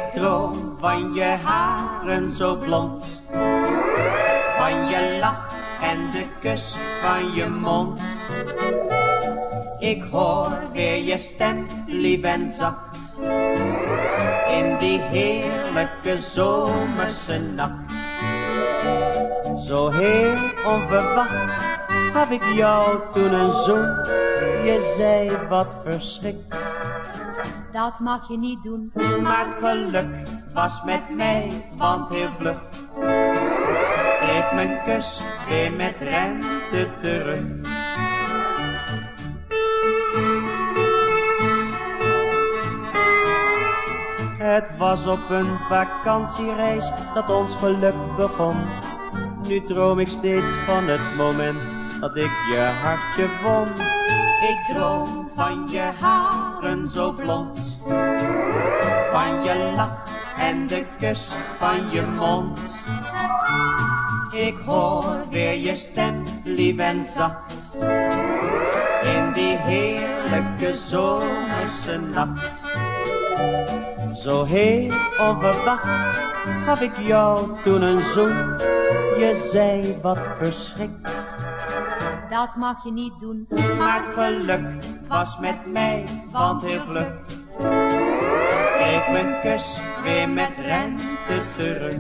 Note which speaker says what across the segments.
Speaker 1: Ik droom van je haren zo blond, van je lach en de kus van je mond. Ik hoor weer je stem, lief en zacht, in die heerlijke zomerse nacht. Zo heel onverwacht gaf ik jou toen een zoen. Je zei wat verschrikt,
Speaker 2: dat mag je niet doen.
Speaker 1: maar het geluk was met mij, want heel vlug kreeg mijn kus weer met rente terug. Het was op een vakantiereis dat ons geluk begon. Nu droom ik steeds van het moment dat ik je hartje won. Ik droom van je haren zo blond, van je lach en de kus van je mond. Ik hoor weer je stem, lief en zacht, in die heerlijke zomerse nacht. Zo heel onverwacht gaf ik jou toen een zoen. Je zei wat verschrikt,
Speaker 2: dat mag je niet doen.
Speaker 1: maar het geluk was met mij, want heel vlug kreeg mijn kus weer met rente terug.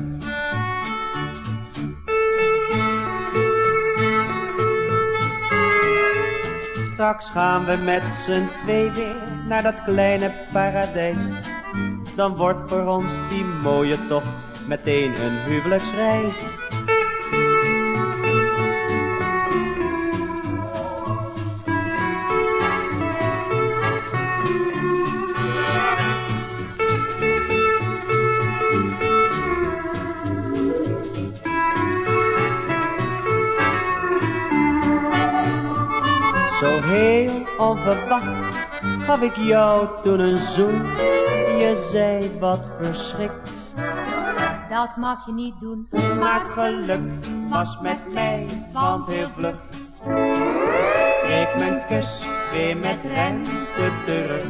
Speaker 1: Straks gaan we met z'n twee weer naar dat kleine paradijs. Dan wordt voor ons die mooie tocht meteen een huwelijksreis. Zo heel onverwacht gaf ik jou toen een zoen. Je zei wat verschrikt,
Speaker 2: dat mag je niet doen.
Speaker 1: maar het geluk was met mij, want heel vlug kreeg mijn kus weer met rente terug.